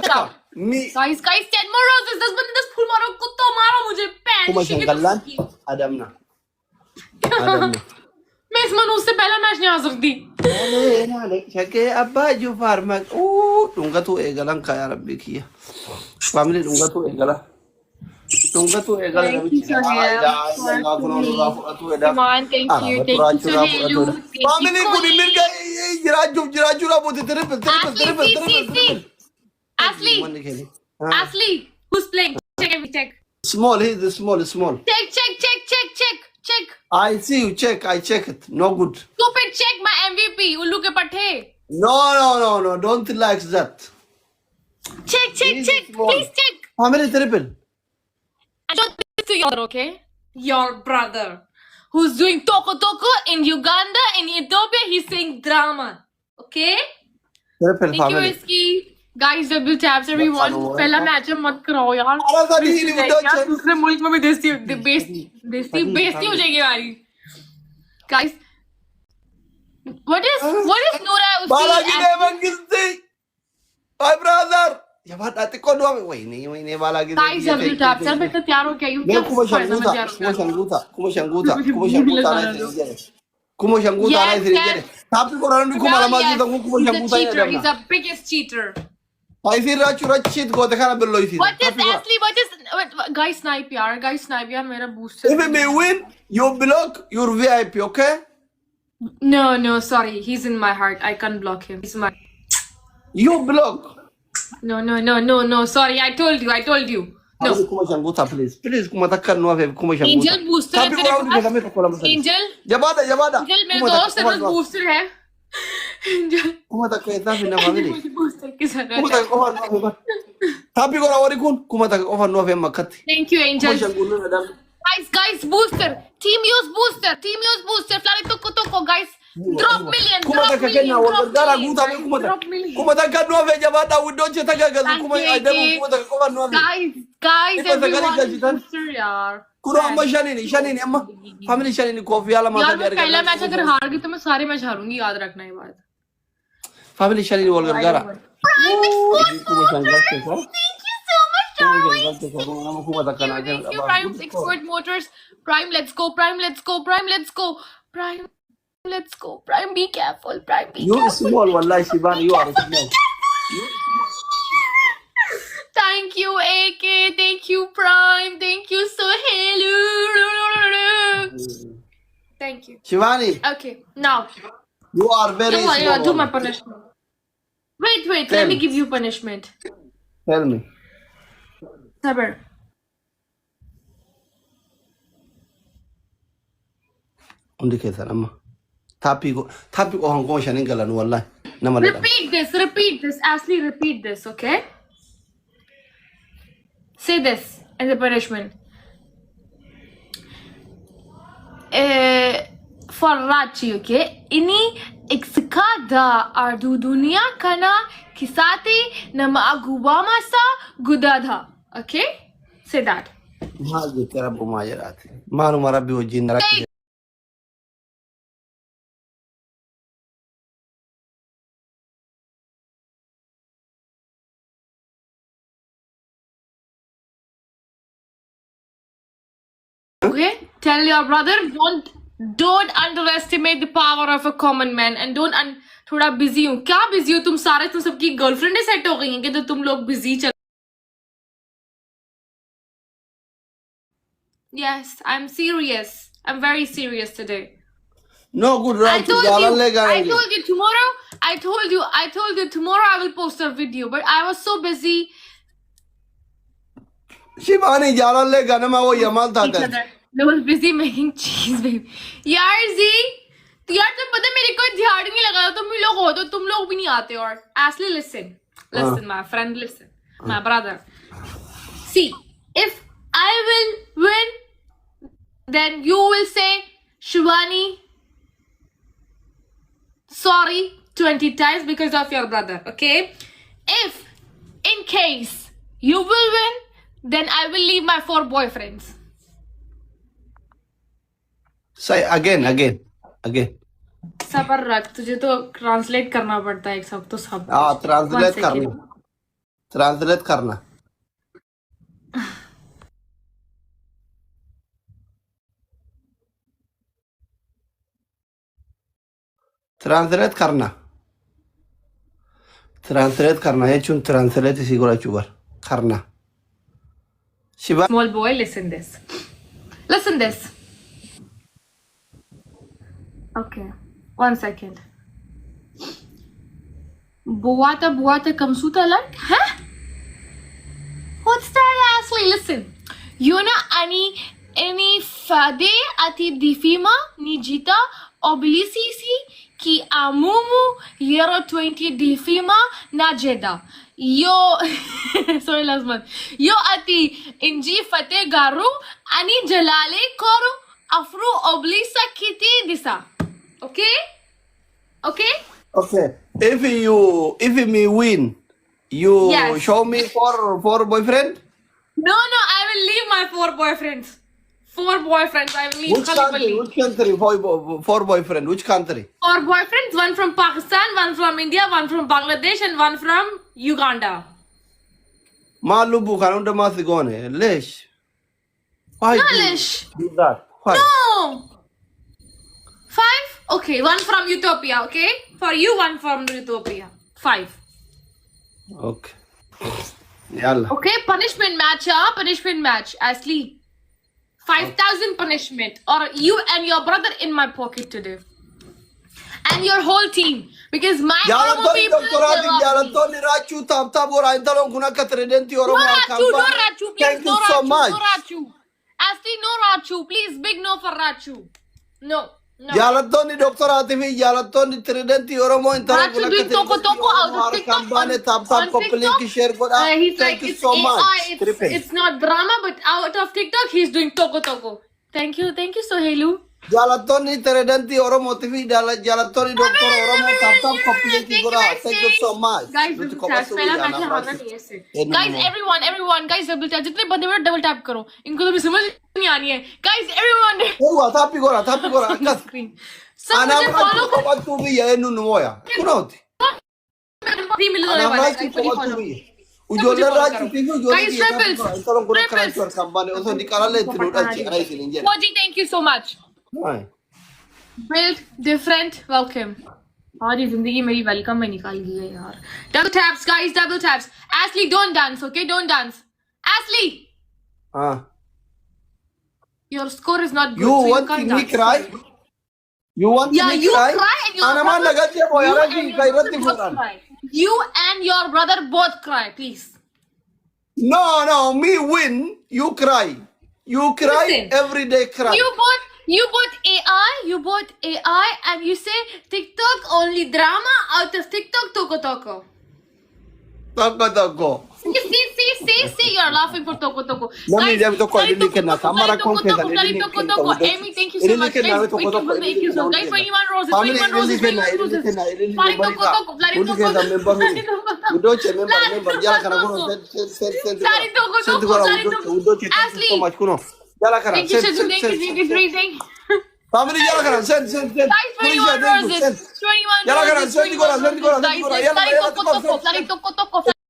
Teka, mi Guys, 10 more roses. 10 बंदे 10 फूल मारो, कुत्ता मारो मुझे पैन kumasanggalan Adam na. मैं इस मनु से पहला मैच नहीं आ सकती. Nale, shake abba ju farmak. Tunga tu egalan kaya rabbi kiya. Family tunga tu egala. Tunga tu egala. Thank you, Sohail. Come on, thank you, Sohail. Family kuni mirga jiraju rabote triple. Ashley, who's playing? Check. Small, he's the small. Check. I see you, I check it. No good. Stupid, check my MVP. Ullu ke pathe. No, don't like that. Check. Please check. Family triple. I don't think to your okay? Your brother. Who's doing toko in Uganda, in Ethiopia, he's saying drama. Okay? Triple Thank you, family. Risky. Guys, double taps everyone. पहला match है मत कराओ यार. दूसरे मुल्क में भी बेइज्जती हो जाएगी हमारी. Guys, what is Noora? Balagi Devangisti, my brother. Ya baat aate ko no wai nahi balagi. Guys, double taps. यार बेटा तैयार हो क्या? मैं कुमशंगुता नहीं सिरिंजरे. Tapi koran ni kumala magi to kumashanguta ya. He's the biggest cheater. Ai sir rachu cheat ko dekha na bello isi. What is guys snipe yaar मेरा booster. If we win, you block your VIP, okay? No, sorry. He's in my heart. I can't block him. He's my. You block. No. Sorry, I told you. No. Kumashanguta, please. Kumatakar no have kumashanguta. Angel booster है तेरे पास? Angel. Jabada. Angel मेरे दोस्त है बस booster है. Angel. Kumatakar इतना भी ना family. Booster के साथ. Kumatakar over no have. Tapi ko rawari kun. Kumatakar over no have makati. Thank you, Angel. Kumashanguta na dam. Guys, booster. Team use booster. Flare toko, guys. Drop million. Drop million. Kumatakar no have jabada wido cheta gaga kuma adamu kumatakar over no have. Guys, everyone booster यार. Kuro amma shanini amma. Family shanini coffee ala यार मैं पहला match अगर हार गई तो मैं सारे मैच हारूंगी, याद रखना ये बात. Family shanini बोल कर gara. Thank you so much, Darwin. Thank you, Prime Export Motors. Prime, let's go. Prime, be careful. You small, wallahi Shivani, you are small. Thank you, AK. Thank you, Prime. Thank you, Sohail. Thank you. Shivani. Okay, now. You are very small. Do my punishment. Wait. Let me give you punishment. Tell me. Sabar. Undi kesa nama. Tapi ko hang ko shanin galan wallahi. Nama Repeat this. Ashley, repeat this, okay? Say this as a punishment. For Rachi, okay? Ini iksikada ardu dunia kana kisati nama agubama sa gudadha. Okay? Say that. हाँ जी तेरा बुमाया रात मानो मारा भी वो जिंदा रखी Okay? Tell your brother don't underestimate the power of a common man and don't थोड़ा busy हूँ. क्या busy हो तुम सारे? तुम सबकी गर्लफ्रेंड सेट हो गई हैं कि तो तुम लोग busy चल. Yes, I'm serious. I'm very serious today. No good I right told you tomorrow. I told you tomorrow I will post a video, but I was so busy. Shivani जालन ले गाने में वो यमाल था I was busy making cheese, baby. यार जी, तो यार तुम पता मेरे को ध्यान नहीं लगा. तुम भी लोग हो तो तुम लोग भी नहीं आते. और Ashley, listen, my friend, listen, my brother. See, if I will win, then you will say, Shivani, sorry 20 times because of your brother, okay? If in case you will win, then I will leave my 4 boyfriends. Say again. सबर रख, तुझे तो translate करना पड़ता है एक सब तो सब. हाँ ट्रांसलेट करना. ट्रांसलेट करना ट्रांसलेट करना jechuun translate isii godhachuu bar karna shiba Small boy, listen this. Listen this. Okay, 1 second. Buata kamsuta like? Huh? What's that, Ashley? Listen. Yuna any fade ati difima nijita oblisisi ki amumu yero 20 difima najeda. Yo sorry last month. Yo ati inji fate garu ani jalale koru afru oblisa kiti disa. Okay? Okay? okay if me win you Yes. show me for boyfriend No, I will leave my 4 boyfriends. 4 boyfriends, I will leave. which country for boyfriend which country 4 boyfriends, one from Pakistan, one from India, one from Bangladesh, and one from Uganda. malubu kanunda masigone lesh why No, do Lish. do that why No. 5? Okay, one from Utopia, okay? For you, one from Utopia. 5. okay yalla Okay, punishment match, punishment match. Ashley. 5,000 punishment. Or you and your brother in my pocket today. And your whole team. Because my Oromo people they love me. Jalatoni Rachu tap ora intalon kuna katredenti oromo No Rachu, please. thank you No so Rachu, much no Rachu. Ashley, no Rachu. Please, big no for Rachu. No. Jalatoni doctorati fi jalatoni tridenti oromo intalon Rachu doing toko out of TikTok. Kambane tap on copy link TikTok, share goda he's thank like, you it's so AI, much it's not drama, but out of TikTok, he's doing toko. Thank you, Sohelu. Jalatoni tridenti oromo tifi jalatoni doctor oromo tap copy link goda thank you so much Guys, double tap. पहला match हारना नहीं है इससे. Guys, everyone, guys, double tap. जितने बंदे बड़े double tap करो. इनको तो भी समझ नहीं आनी है. Guys, everyone. Ewa tapi gora akas Screen. सब ana मुझे follow ko batu bi ya enu moya kunoti 3 million होने वाला है. Guys, मुझे follow. Ujolle Rachu tifi ujolle Guys, triples. intalon kuna crunch kambane oso nikala le tinu dachi ai silinje Moji, thank you so much. Build different. Welcome. और ये जिंदगी मेरी welcome में निकाल गई है यार. Double taps, guys, double taps. Ashley, don't dance, okay? Don't dance. Ashley, your score is not good. You so want can't me dance. cry? You want Yeah, me you cry? cry and your Ana man brother- nagache boy you ara and ki your kairati brother both furan. cry. You and your brother both cry, please. No, me win. You cry. You cry Listen. every day. Cry. You bought AI, and you say TikTok only drama out of TikTok toko. Tako. See, you're laughing for toko. Mami, Guys, jam toko sorry, ili kenna. Kamara toko, konfesa. sorry, toko. Amy, thank you so much. Guys, thank you so much. Guys, 21 roses, 21 roses. Sorry, toko, sorry, toko. Udoche member. Jala kana kuno. Sorry, toko. Udoche, thank you so much kuno. Jala kana. Thank you, thank you. Family jala kana. Send. Guys, 21 roses. 21 Yalla, roses. send, 21 send, roses. Guys, yalla, sorry, toko.